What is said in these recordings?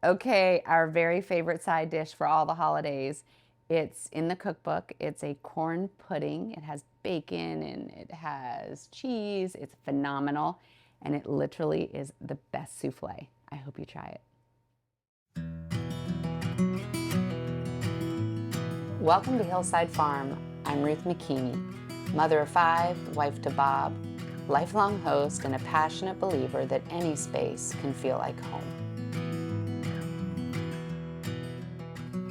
Okay, our very favorite side dish for all the holidays. It's in the cookbook. It's a corn pudding. It has bacon and it has cheese. It's phenomenal. And it literally is the best souffle. I hope you try it. Welcome to Hillside Farm. I'm Ruth McKeamy, mother of 5, wife to Bob, lifelong host, and a passionate believer that any space can feel like home.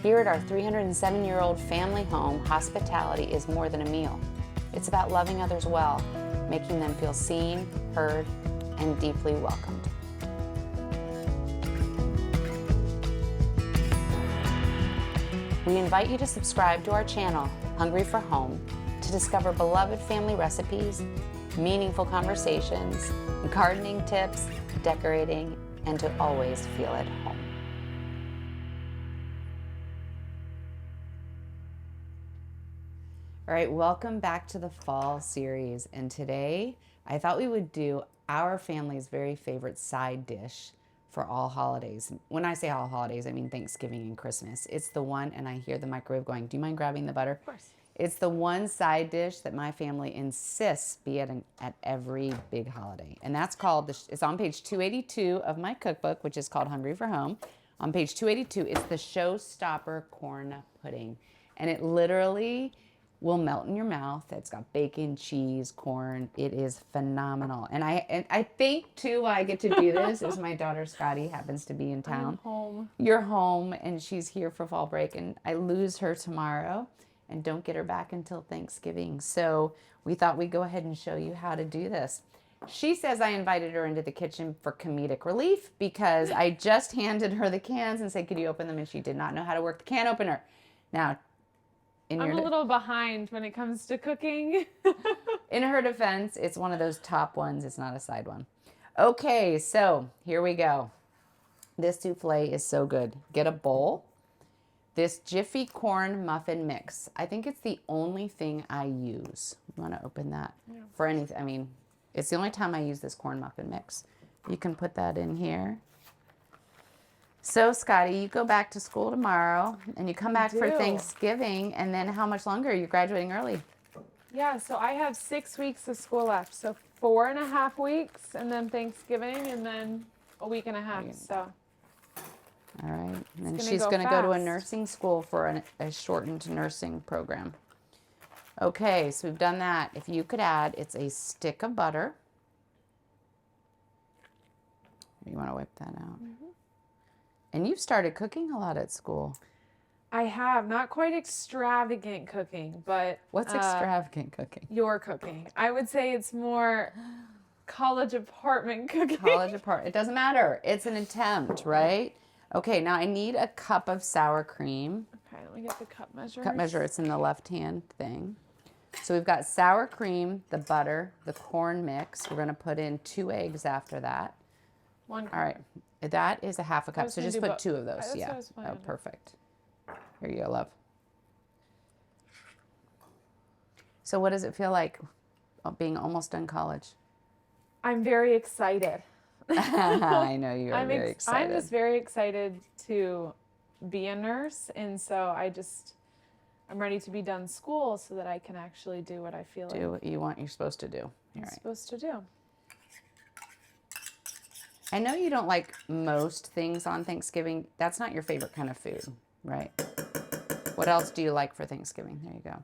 Here at our 307-year-old family home, hospitality is more than a meal. It's about loving others well, making them feel seen, heard, and deeply welcomed. We invite you to subscribe to our channel, Hungry for Home, to discover beloved family recipes, meaningful conversations, gardening tips, decorating, and to always feel at home. All right, welcome back to the fall series. And today I thought we would do our family's very favorite side dish for all holidays. When I say all holidays, I mean Thanksgiving and Christmas. It's the one, and I hear the microwave going, do you mind grabbing the butter? Of course. It's the one side dish that my family insists be at every big holiday. And that's called, it's on page 282 of my cookbook, which is called Hungry for Home. On page 282, it's the showstopper corn pudding. And it literally will melt in your mouth. It's got bacon, cheese, corn. It is phenomenal. And I think too why I get to do this is my daughter Scottie happens to be in town. I'm home. You're home and she's here for fall break, and I lose her tomorrow and don't get her back until Thanksgiving. So we thought we'd go ahead and show you how to do this. She says I invited her into the kitchen for comedic relief because I just handed her the cans and said, could you open them? And she did not know how to work the can opener. Now, I'm a little behind when it comes to cooking. in her defense, it's one of those top ones. It's not a side one. Okay, so here we go. This souffle is so good. Get a bowl. This Jiffy corn muffin mix. I think it's the only thing I use. You want to open that for anything? I mean, it's the only time I use this corn muffin mix. You can put that in here. So, Scottie, you go back to school tomorrow, and you come back for Thanksgiving, and then how much longer? You're graduating early. Yeah, so I have 6 weeks of school left, so 4.5 weeks, and then Thanksgiving, and then a week and a half, so. All right, and then she's going to go to a nursing school for a shortened nursing program. Okay, so we've done that. If you could add, it's a stick of butter. You want to whip that out. Mm-hmm. And you've started cooking a lot at school. I have. Not quite extravagant cooking, but... What's extravagant cooking? Your cooking. I would say it's more college apartment cooking. College apartment. It doesn't matter. It's an attempt, right? Okay, now I need a cup of sour cream. Okay, let me get the cup measure. Cup measure, it's in the left-hand thing. So we've got sour cream, the butter, the corn mix. We're going to put in 2 eggs after that. 1 cup. All right. That is a half a cup, so just put 2 of those. Yeah. Oh, perfect. Here you go, love. So what does it feel like being almost done college? I'm very excited. I know you are very excited. I'm just very excited to be a nurse, and so I'm ready to be done school so that I can actually do what I feel like. Do what you're supposed to do. I'm supposed to do. I know you don't like most things on Thanksgiving. That's not your favorite kind of food, right? What else do you like for Thanksgiving? There you go.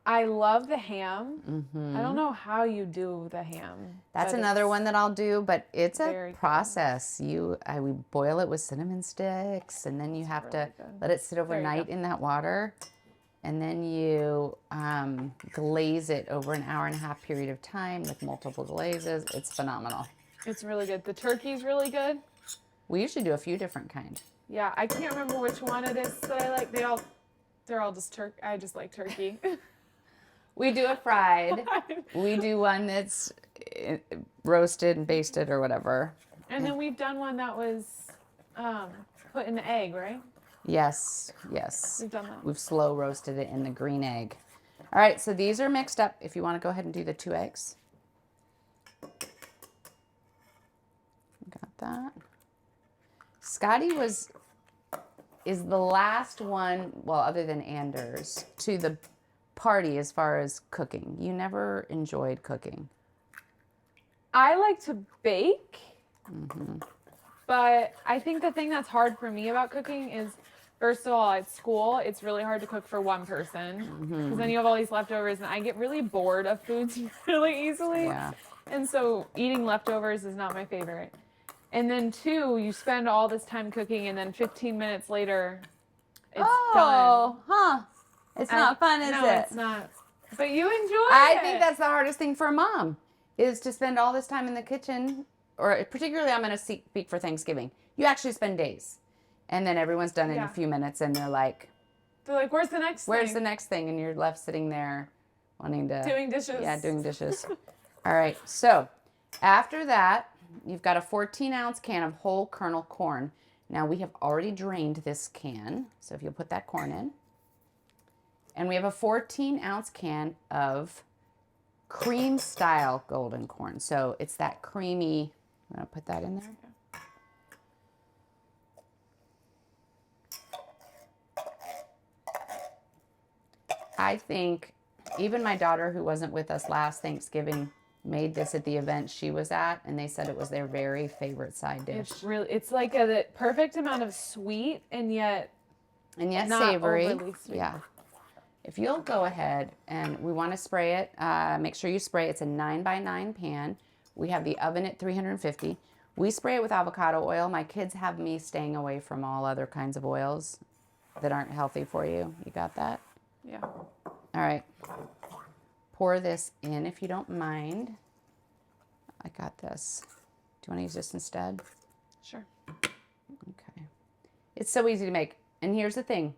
I love the ham. Mm-hmm. I don't know how you do the ham. That's another one that I'll do, but it's a process. We boil it with cinnamon sticks, and then you have to let it sit overnight in that water, and then you glaze it over an 1.5-hour period of time with multiple glazes. It's phenomenal. It's really good. The turkey's really good. We usually do a few different kinds. Yeah, I can't remember which one it is that I like. They're all just turkey. I just like turkey. We do a fried. We do one that's roasted and basted or whatever. And then we've done one that was put in the egg, right? Yes, yes. We've done that. We've slow roasted it in the green egg. All right, so these are mixed up. If you want to go ahead and do the 2 eggs. Got that. Scottie is the last one, well, other than Anders, to the party as far as cooking. You never enjoyed cooking. I like to bake, but I think the thing that's hard for me about cooking is, first of all, at school, it's really hard to cook for one person because then you have all these leftovers, and I get really bored of foods really easily. Yeah. And so eating leftovers is not my favorite. And then two, you spend all this time cooking, and then 15 minutes later, it's done. Huh. It's not fun, is no, it? it's not. But you enjoy I it. think that's the hardest thing for a mom, is to spend all this time in the kitchen, or particularly I'm going to speak for Thanksgiving. You actually spend days, and then everyone's done in a few minutes, and they're like, where's the next thing? Where's the next thing? And you're left sitting there wanting to... Doing dishes. Yeah, doing dishes. All right, so after that, you've got a 14-ounce can of whole kernel corn. Now, we have already drained this can, so if you'll put that corn in. And we have a 14-ounce can of cream-style golden corn. So it's that creamy... I'm going to put that in there. I think even my daughter, who wasn't with us last Thanksgiving, made this at the event she was at, and they said it was their very favorite side dish. It's like the perfect amount of sweet and yet not savory. overly sweet. Yeah. If you'll go ahead, and we want to spray it, make sure you spray. It's a 9x9 pan. We have the oven at 350. We spray it with avocado oil. My kids have me staying away from all other kinds of oils that aren't healthy for you. You got that? Yeah. All right. Pour this in if you don't mind. I got this. Do you want to use this instead? Sure. Okay. It's so easy to make. And here's the thing.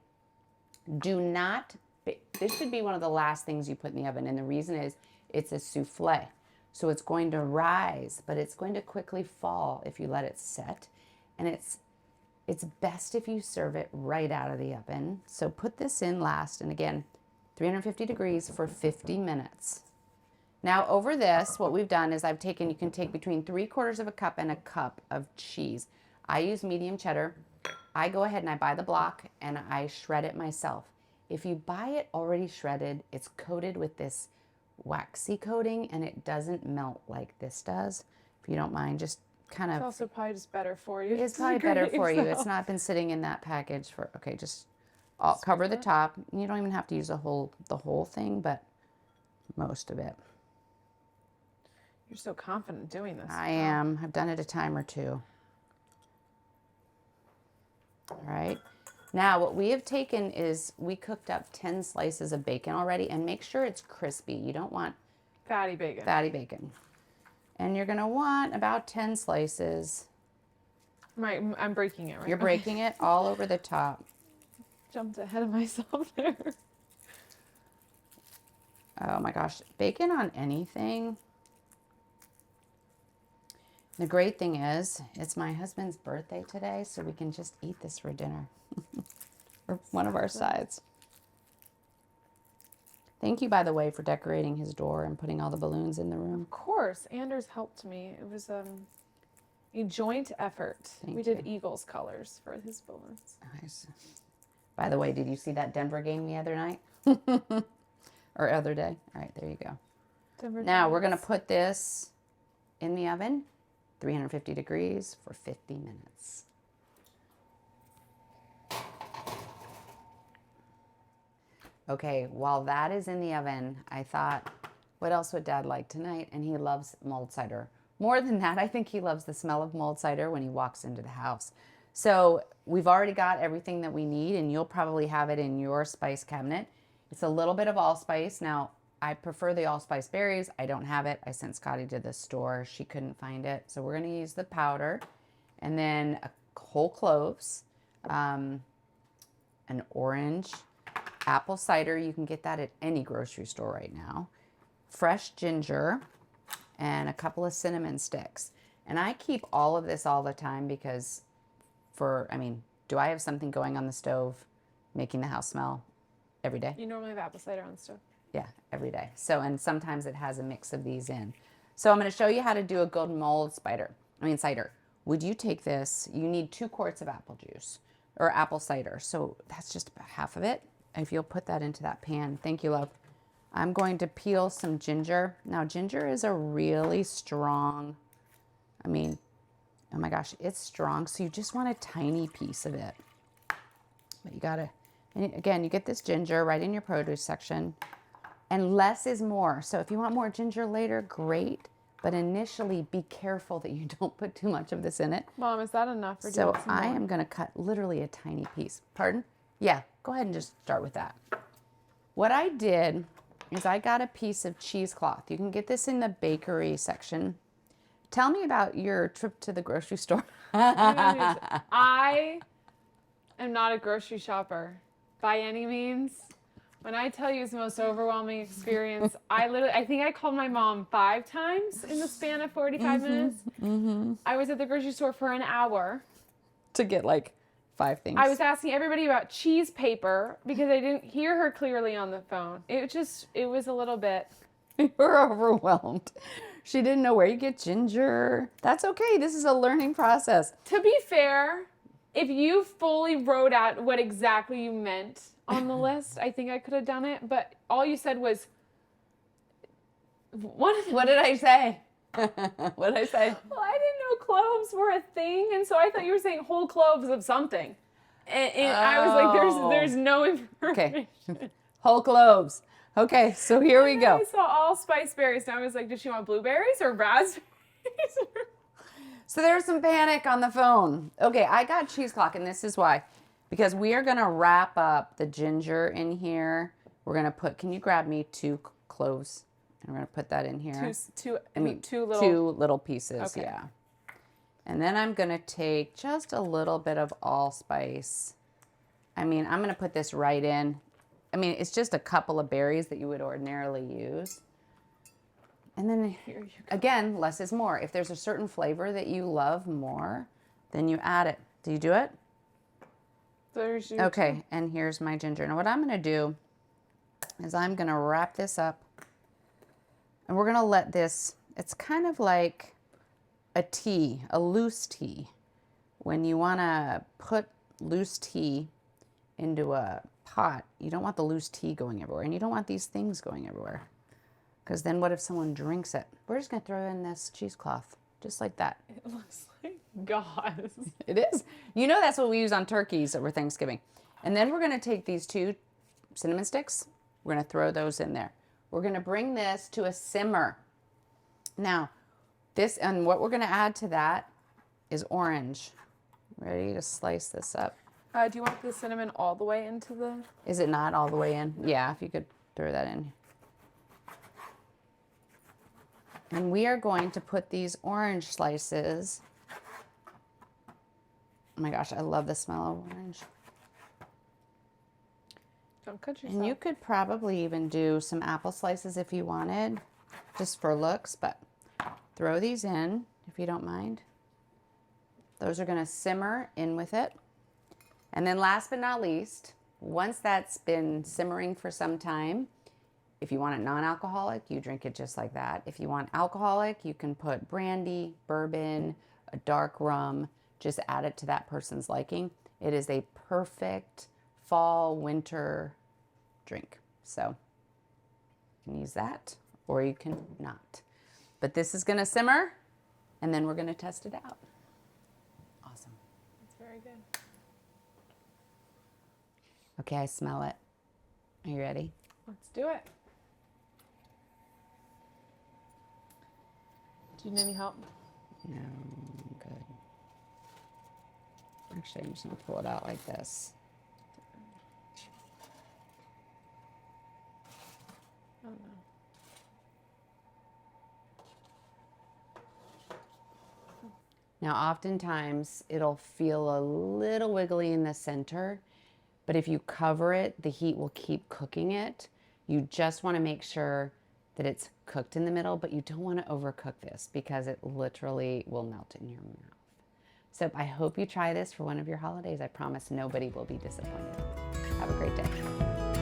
Do not, this should be one of the last things you put in the oven. And the reason is it's a souffle. So it's going to rise, but it's going to quickly fall if you let it set. And it's best if you serve it right out of the oven. So put this in last. And again, 350 degrees for 50 minutes. Now over this, what we've done is you can take between 3/4 of a cup and a cup of cheese. I use medium cheddar. I go ahead and I buy the block and I shred it myself. If you buy it already shredded, it's coated with this waxy coating and it doesn't melt like this does. If you don't mind, just kind of... It's also probably just better for you. It's probably better for you. It's not been sitting in that package for... Okay, just... I'll cover the top. You don't even have to use the whole thing, but most of it. You're so confident doing this. I am. I've done it a time or two. All right. Now, what we have taken is we cooked up 10 slices of bacon already, and make sure it's crispy. You don't want fatty bacon. Fatty bacon. And you're going to want about 10 slices. Right, I'm breaking it right You're breaking it all over the top. Jumped ahead of myself there. Oh my gosh, bacon on anything. The great thing is, it's my husband's birthday today, so we can just eat this for dinner. Or one of our sides. Thank you, by the way, for decorating his door and putting all the balloons in the room. Of course, Anders helped me. It was a joint effort. We did Eagles colors for his balloons. Nice. By the way, did you see that Denver game the other night? Or other day? All right, there you go. Now we're going to put this in the oven, 350 degrees for 50 minutes. Okay, while that is in the oven, I thought, what else would Dad like tonight? And he loves mulled cider. More than that, I think he loves the smell of mulled cider when he walks into the house. So we've already got everything that we need, and you'll probably have it in your spice cabinet. It's a little bit of allspice. Now, I prefer the allspice berries. I don't have it. I sent Scottie to the store. She couldn't find it. So we're going to use the powder, and then whole cloves, an orange, apple cider. You can get that at any grocery store right now. Fresh ginger, and a couple of cinnamon sticks. And I keep all of this all the time because do I have something going on the stove making the house smell every day? You normally have apple cider on the stove. Yeah, every day. So, and sometimes it has a mix of these in. So I'm going to show you how to do a good mulled cider. would you take this? You need 2 quarts of apple juice or apple cider. So that's just about half of it. If you'll put that into that pan. Thank you, love. I'm going to peel some ginger. Now, ginger is a really strong, I mean, oh my gosh, it's strong. So you just want a tiny piece of it. But you gotta, and again, you get this ginger right in your produce section. And less is more. So if you want more ginger later, great. But initially, be careful that you don't put too much of this in it. Mom, is that enough? Or do you So want some I more? am going to cut literally a tiny piece. Pardon? Yeah, go ahead and just start with that. What I did is I got a piece of cheesecloth. You can get this in the bakery section. Tell me about your trip to the grocery store. I am not a grocery shopper by any means. When I tell you it's the most overwhelming experience, I think I called my mom 5 times in the span of 45 minutes. I was at the grocery store for an hour. To get like 5 things. I was asking everybody about cheese paper because I didn't hear her clearly on the phone. It was a little bit. You were overwhelmed. She didn't know where you get ginger. That's okay. This is a learning process. To be fair, if you fully wrote out what exactly you meant on the list, I think I could have done it. But all you said was, What did I say? What did I say? well, I didn't know cloves were a thing, and so I thought you were saying whole cloves of something. And I was like, there's no information. Okay. Whole cloves. Okay, so here we go. I saw allspice berries, and I was like, did she want blueberries or raspberries? So there's some panic on the phone. Okay, I got cheesecloth, and this is why. Because we are going to wrap up the ginger in here. We're going to put, can you grab me 2 cloves? And we're going to put that in here. Two Two little pieces, Okay. yeah. And then I'm going to take just a little bit of allspice. I mean, I'm going to put this right in. I mean, it's just a couple of berries that you would ordinarily use. And then, Here you go. again, less is more. If there's a certain flavor that you love more, then you add it. Do you do it? There's your Okay, and here's my ginger. Now what I'm going to do is I'm going to wrap this up. And we're going to let this, it's kind of like a tea, a loose tea. When you want to put loose tea into a pot, you don't want the loose tea going everywhere. And you don't want these things going everywhere. Because then what if someone drinks it? We're just going to throw in this cheesecloth, just like that. It looks like gauze. It is. You know that's what we use on turkeys over Thanksgiving. And then we're going to take these 2 cinnamon sticks. We're going to throw those in there. We're going to bring this to a simmer. Now, this, and what we're going to add to that is orange. Ready to slice this up? Do you want the cinnamon all the way into the... Is it not all the way in? Yeah, if you could throw that in. And we are going to put these orange slices. Oh my gosh, I love the smell of orange. Don't cut yourself. And you could probably even do some apple slices if you wanted, just for looks, but throw these in if you don't mind. Those are going to simmer in with it. And then last but not least, once that's been simmering for some time, if you want it non-alcoholic, you drink it just like that. If you want alcoholic, you can put brandy, bourbon, a dark rum, just add it to that person's liking. It is a perfect fall, winter drink. So you can use that or you can not. But this is going to simmer and then we're going to test it out. Awesome. It's very good. Okay, I smell it. Are you ready? Let's do it. Do you need any help? No, I'm good. Actually, I'm just going to pull it out like this. Oh, no. Now, oftentimes, it'll feel a little wiggly in the center, but if you cover it, the heat will keep cooking it. You just want to make sure that it's cooked in the middle, but you don't want to overcook this because it literally will melt in your mouth. So I hope you try this for one of your holidays. I promise nobody will be disappointed. Have a great day.